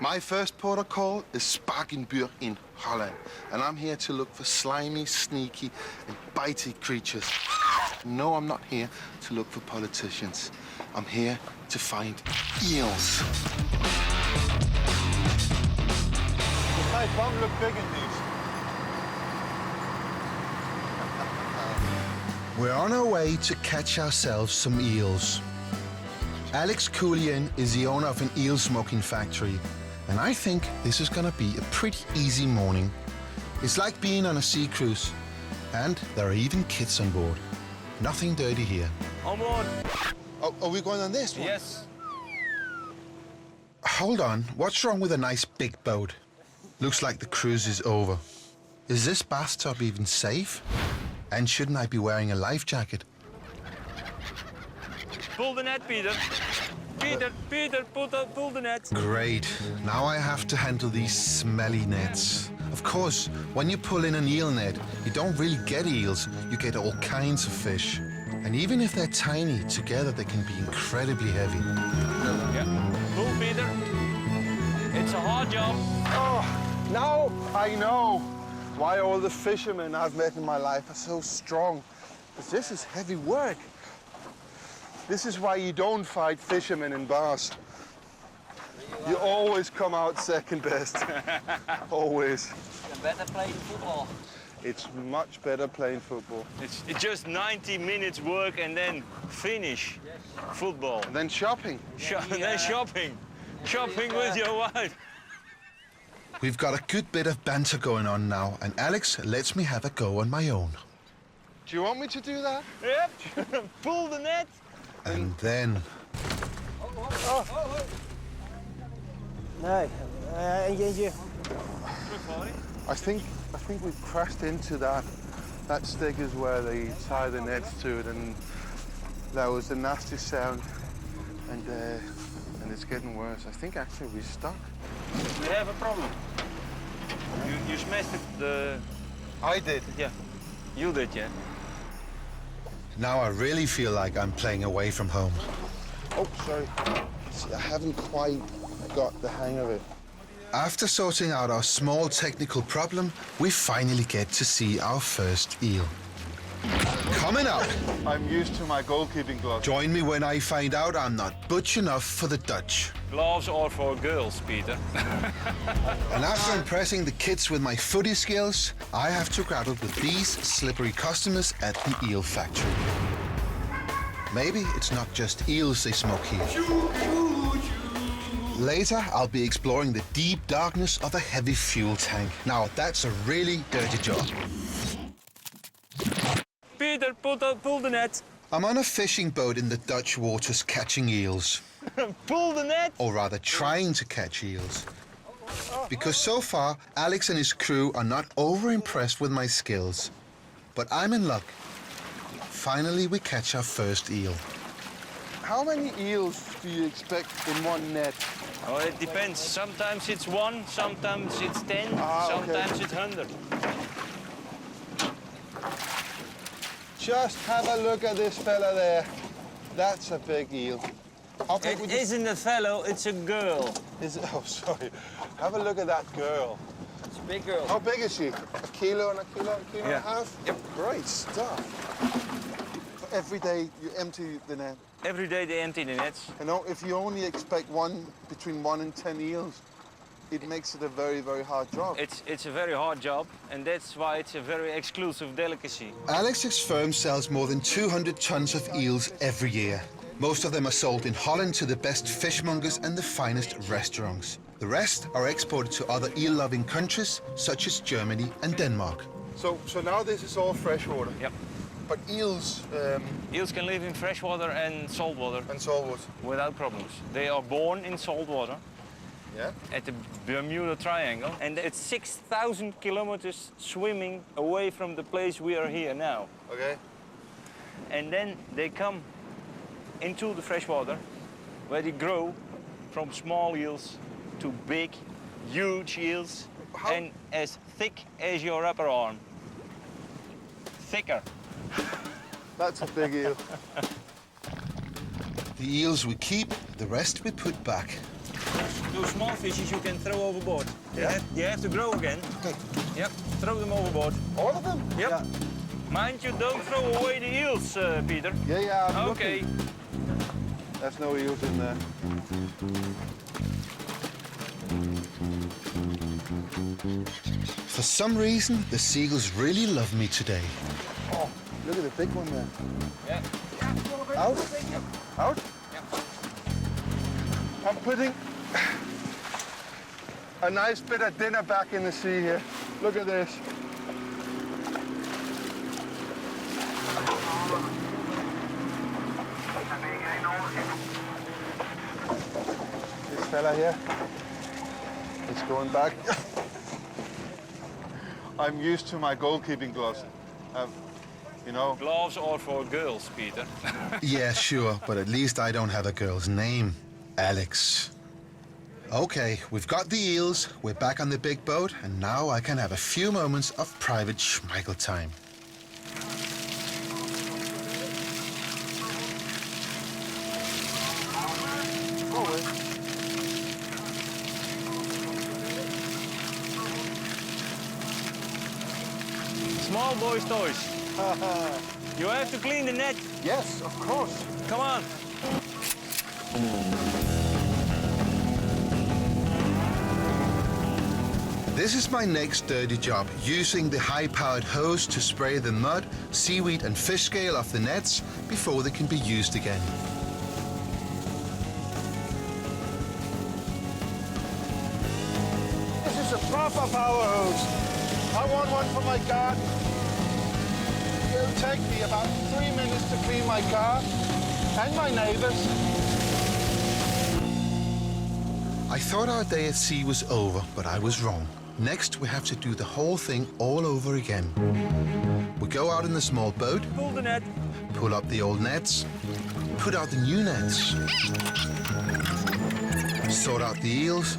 My first port of call is Spakenburg in Holland, and I'm here to look for slimy, sneaky, and bitey creatures. No, I'm not here to look for politicians. I'm here to find eels. The size won't look big in these. We're on our way to catch ourselves some eels. Alex Koelewijn is the owner of an eel smoking factory, and I think this is gonna be a pretty easy morning. It's like being on a sea cruise, and there are even kids on board. Nothing dirty here. On board. Oh, are we going on this one? Yes. Hold on, what's wrong with a nice big boat? Looks like the cruise is over. Is this bathtub even safe? And shouldn't I be wearing a life jacket? Pull the net, Peter. Peter, pull the net. Great. Now I have to handle these smelly nets. Of course, when you pull in an eel net, you don't really get eels, you get all kinds of fish. And even if they're tiny, together they can be incredibly heavy. Yeah. Pull, Peter. It's a hard job. Oh, now I know why all the fishermen I've met in my life are so strong. Because this is heavy work. This is why you don't fight fishermen in bars. You always come out second best. Always. It's better playing football. It's much better playing football. It's just 90 minutes work and then finish football. And then shopping. Then shopping. Shopping with your wife. We've got a good bit of banter going on now, and Alex lets me have a go on my own. Do you want me to do that? Yep. Pull the net. And then... Nee, eentje. I think we've crashed into that stick is where they tie the nets to it, and that was a nasty sound, and it's getting worse. I think actually we're stuck. We have a problem. You smashed the... I did. Yeah. You did, yeah. Now I really feel like I'm playing away from home. Oh, sorry. See, I haven't quite got the hang of it. After sorting out our small technical problem, we finally get to see our first eel. Coming up, I'm used to my goalkeeping gloves. join me when I find out I'm not butch enough for the Dutch. Gloves are for girls, Peter. And after impressing the kids with my footy skills, I have to grapple with these slippery customers at the eel factory. Maybe it's not just eels they smoke here. Later, I'll be exploring the deep darkness of a heavy fuel tank. Now, that's a really dirty job. Peter, pull the net. I'm on a fishing boat in the Dutch waters catching eels. Pull the net. Or rather, trying to catch eels. Because so far, Alex and his crew are not over-impressed with my skills. But I'm in luck. Finally, we catch our first eel. How many eels do you expect in one net? Oh, it depends. Sometimes it's 1, sometimes it's 10, sometimes it's 100. Just have a look at this fella there. That's a big eel. How big It would you... isn't a fellow, it's a girl. Is it? Oh, sorry. Have a look at that girl. It's a big girl. How big is she? A kilo and a kilo and a half? Yep. Great stuff. Every day you empty the net. Every day they empty the nets. You know, if you only expect between 1 and 10 eels, it makes it a very, very hard job. It's a very hard job, and that's why it's a very exclusive delicacy. Alex's firm sells more than 200 tons of eels every year. Most of them are sold in Holland to the best fishmongers and the finest restaurants. The rest are exported to other eel-loving countries, such as Germany and Denmark. So now this is all freshwater. Yep. But eels... Eels can live in freshwater and saltwater and saltwater. without problems. They are born in saltwater. Yeah? At the Bermuda Triangle, and it's 6,000 kilometers swimming away from the place we are here now. Okay. And then they come into the freshwater, where they grow from small eels to big, huge eels, and as thick as your upper arm. Thicker. That's a big eel. The eels we keep, the rest we put back. Those small fishes you can throw overboard. They have to grow again. Okay. Yep, throw them overboard. All of them? Yep. Yeah. Mind you, don't throw away the eels, Peter. Yeah, I'm Okay. looking. There's no eels in there. For some reason, the seagulls really love me today. Oh, look at the big one there. Yeah. Out? Out? Yep. I'm putting a nice bit of dinner back in the sea here. Look at this. This fella here, it's going back. I'm used to my goalkeeping gloves. You know. Gloves are for girls, Peter. Yeah, sure, but at least I don't have a girl's name. Alex. Okay, we've got the eels, we're back on the big boat, and now I can have a few moments of private Schmeichel time. Small boys' toys. You have to clean the net. Yes, of course. Come on. This is my next dirty job, using the high-powered hose to spray the mud, seaweed and fish scale off the nets before they can be used again. This is a proper power hose. I want one for my garden. It'll take me about 3 minutes to clean my car and my neighbors. I thought our day at sea was over, but I was wrong. Next, we have to do the whole thing all over again. We go out in the small boat, Pull the net. pull up the old nets, put out the new nets, sort out the eels,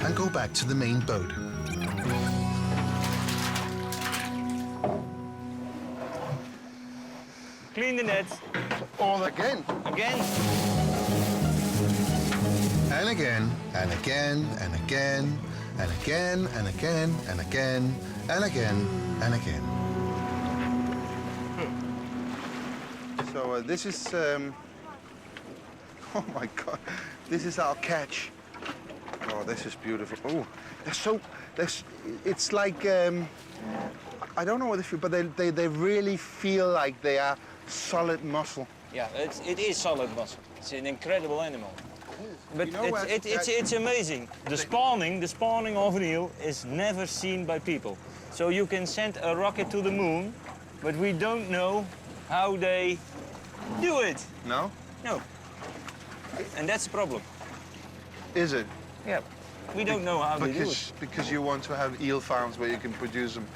and go back to the main boat. Clean the nets. All again. Again. And again, and again, and again, and again, and again, and again, and again, and again. So this is, oh my God, this is our catch. Oh, this is beautiful. Oh, it's like, I don't know what they feel, but they really feel like they are solid muscle. Yeah, it is solid muscle. It's an incredible animal. But You know it's amazing. The spawning of an eel is never seen by people. So you can send a rocket to the moon, but we don't know how they do it. No? No. And that's the problem. Is it? Yeah. We don't know how they do it. Because you want to have eel farms where you can produce them.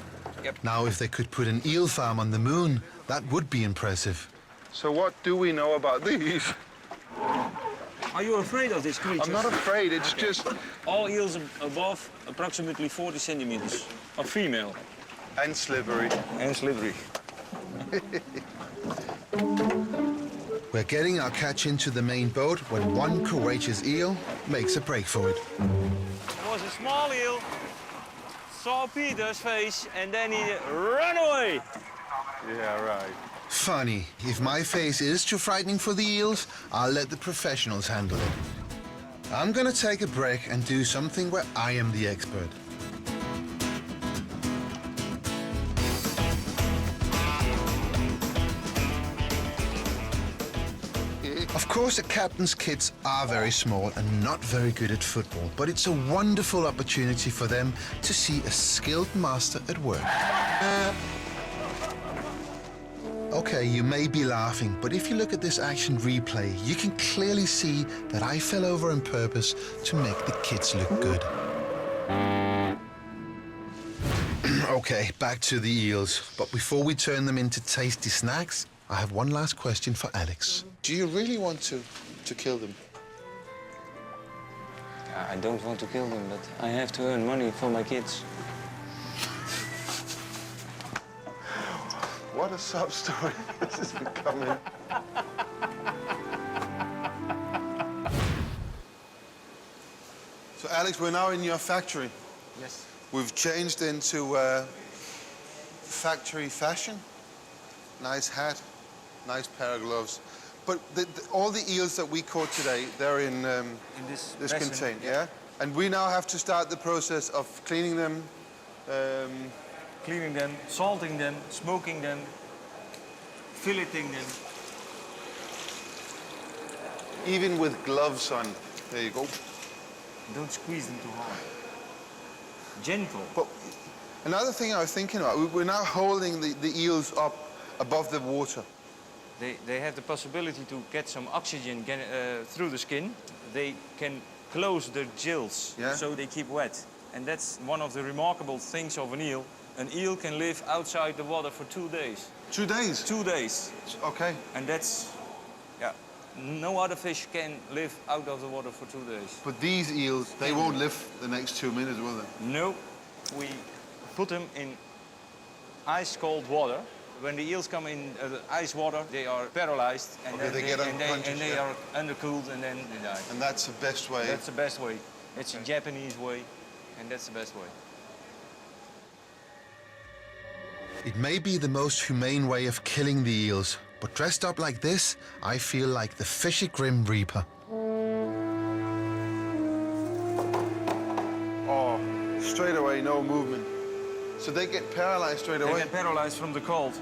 Now, if they could put an eel farm on the moon, that would be impressive. So what do we know about these? Are you afraid of this creature? I'm not afraid, it's just... All eels above approximately 40 centimeters are female. And slivery. And slivery. We're getting our catch into the main boat when one courageous eel makes a break for it. There was a small eel, saw Peter's face, and then he ran away. Yeah, right. Funny, if my face is too frightening for the eels, I'll let the professionals handle it. I'm gonna take a break and do something where I am the expert. Of course, the captain's kids are very small and not very good at football, but it's a wonderful opportunity for them to see a skilled master at work. Okay, you may be laughing, but if you look at this action replay, you can clearly see that I fell over on purpose to make the kids look good. Okay, back to the eels. But before we turn them into tasty snacks, I have one last question for Alex. Do you really want to kill them? I don't want to kill them, but I have to earn money for my kids. What a sob story this is becoming. So Alex, we're now in your factory. Yes. We've changed into factory fashion. Nice hat, nice pair of gloves. But all the eels that we caught today, they're in this container, basin, yeah? And we now have to start the process of cleaning them. Cleaning them, salting them, smoking them, filleting them. Even with gloves on. There you go. Don't squeeze them too hard. Gentle. But another thing I was thinking about, we're now holding the eels up above the water. They have the possibility to get some oxygen through the skin. They can close their gills, Yeah. so they keep wet. And that's one of the remarkable things of an eel. An eel can live outside the water for 2 days. 2 days? 2 days. Okay. And that's, yeah, no other fish can live out of the water for 2 days. But these eels, they won't live the next 2 minutes, will they? No, we put them in ice-cold water. When the eels come in ice water, they are paralyzed, and Okay, then they get unconscious, and they yeah. are undercooled, and then they die. And that's the best way. That's the best way. It's a Japanese way, and that's the best way. It may be the most humane way of killing the eels, but dressed up like this, I feel like the fishy Grim Reaper. Oh, straight away, no movement. So they get paralyzed straight They away? get paralyzed from the cold.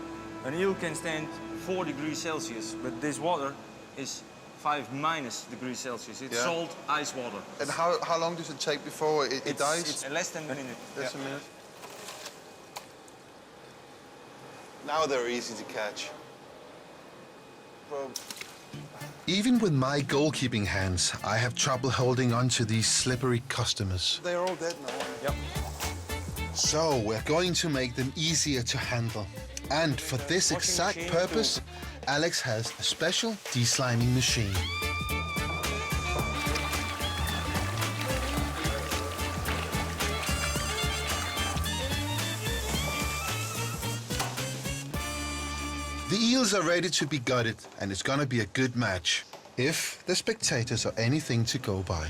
An eel can stand 4 degrees Celsius, but this water is 5- degrees Celsius. It's Yeah. salt ice water. And how long does it take before it dies? It's less than a minute. Less Yeah. a minute. Now they're easy to catch. Well, Even with my goalkeeping hands, I have trouble holding on to these slippery customers. they're all dead now. Yep. So we're going to make them easier to handle. And for this Washing exact machine purpose, Alex has a special desliming machine. The eels are ready to be gutted, and it's gonna be a good match, if the spectators are anything to go by.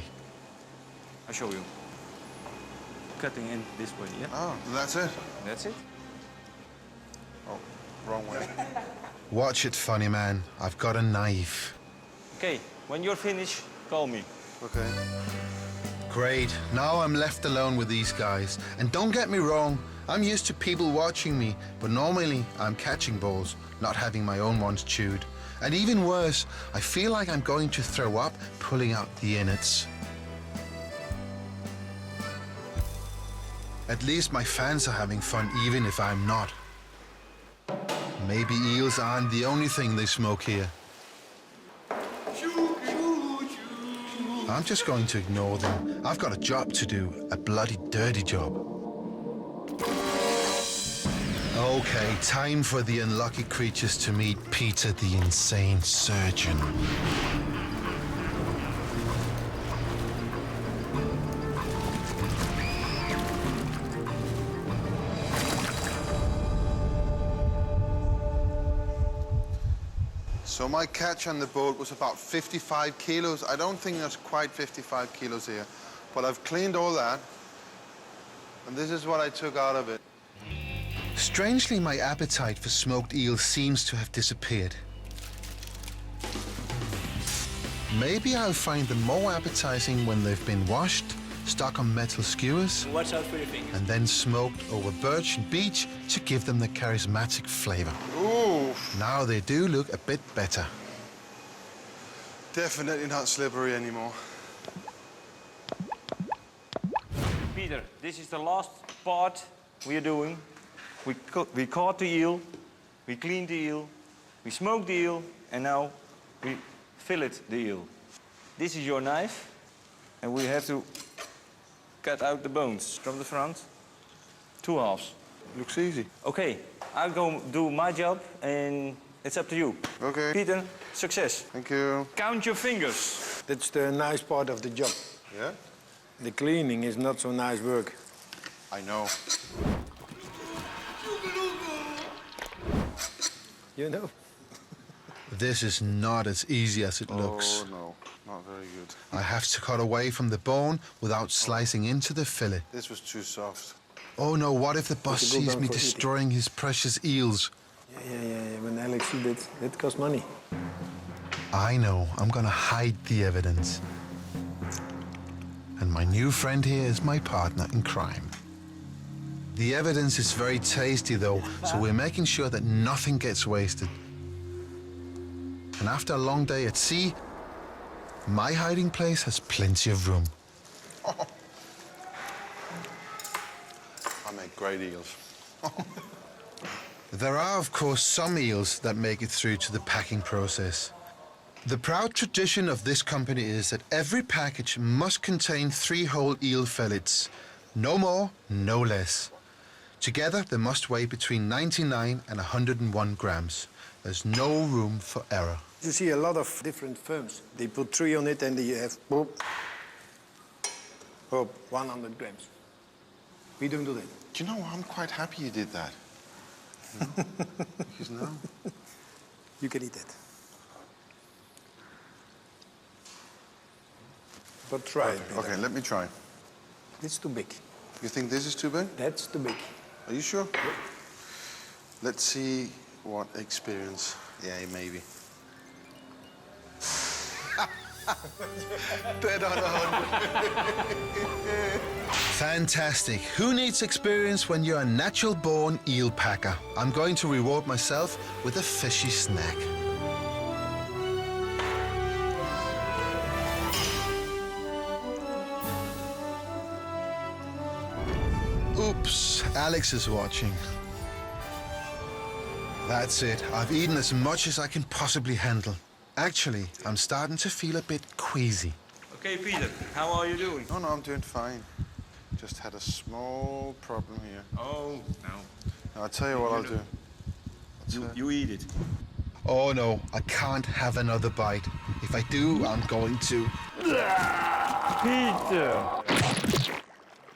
I'll show you. Cutting in this way, yeah? Oh, that's it? That's it. Oh, wrong way. Watch it, funny man. I've got a knife. Okay, when you're finished, call me. Okay. Great. Now I'm left alone with these guys. And don't get me wrong, I'm used to people watching me, but normally I'm catching balls, not having my own ones chewed. And even worse, I feel like I'm going to throw up pulling out the innards. At least my fans are having fun, even if I'm not. Maybe eels aren't the only thing they smoke here. I'm just going to ignore them. I've got a job to do, a bloody dirty job. Okay, time for the unlucky creatures to meet Peter the Insane Surgeon. So my catch on the boat was about 55 kilos. I don't think that's quite 55 kilos here, but I've cleaned all that, and this is what I took out of it. Strangely, my appetite for smoked eels seems to have disappeared. Maybe I'll find them more appetizing when they've been washed, stuck on metal skewers, Watch out for your fingers. and then smoked over birch and beech to give them the charismatic flavor. Ooh, Now they do look a bit better. definitely not slippery anymore. Peter, this is the last part we are doing. We caught the eel, we cleaned the eel, we smoked the eel, and now we fillet the eel. This is your knife, and we have to cut out the bones from the front, 2 halves. Looks easy. Okay, I'll go do my job, and it's up to you. Okay. Peter, success. Thank you. Count your fingers. That's the nice part of the job. Yeah? The cleaning is not so nice work. I know. You know? This is not as easy as it looks. Oh, no, not very. very good. I have to cut away from the bone without slicing into the fillet. This was too soft. Oh no, what if the boss It's a good sees one me for eating. destroying his precious eels? Yeah. When Alex did it, it cost money. I know, I'm gonna hide the evidence. And my new friend here is my partner in crime. The evidence is very tasty though, so we're making sure that nothing gets wasted. And after a long day at sea, my hiding place has plenty of room. I make great eels. There are, of course, some eels that make it through to the packing process. The proud tradition of this company is that every package must contain 3 whole eel fillets. No more, no less. Together, they must weigh between 99 and 101 grams. There's no room for error. You see a lot of different firms. They put 3 on it and they have, boop, 100 grams. We don't do that. Do you know, I'm quite happy you did that. You know? Because now... You can eat that. But try it. Okay, let me try. It's too big. You think this is too big? That's too big. Are you sure? Let's see what experience. Yeah, maybe. Dead on 100. Fantastic. Who needs experience when you're a natural-born eel packer? I'm going to reward myself with a fishy snack. Oops, Alex is watching. That's it. I've eaten as much as I can possibly handle. Actually, I'm starting to feel a bit queasy. Okay, Peter, how are you doing? No, I'm doing fine. Just had a small problem here. Oh, no. I'll tell you what I'll do. You eat it. Oh no, I can't have another bite. If I do, I'm going to... Peter!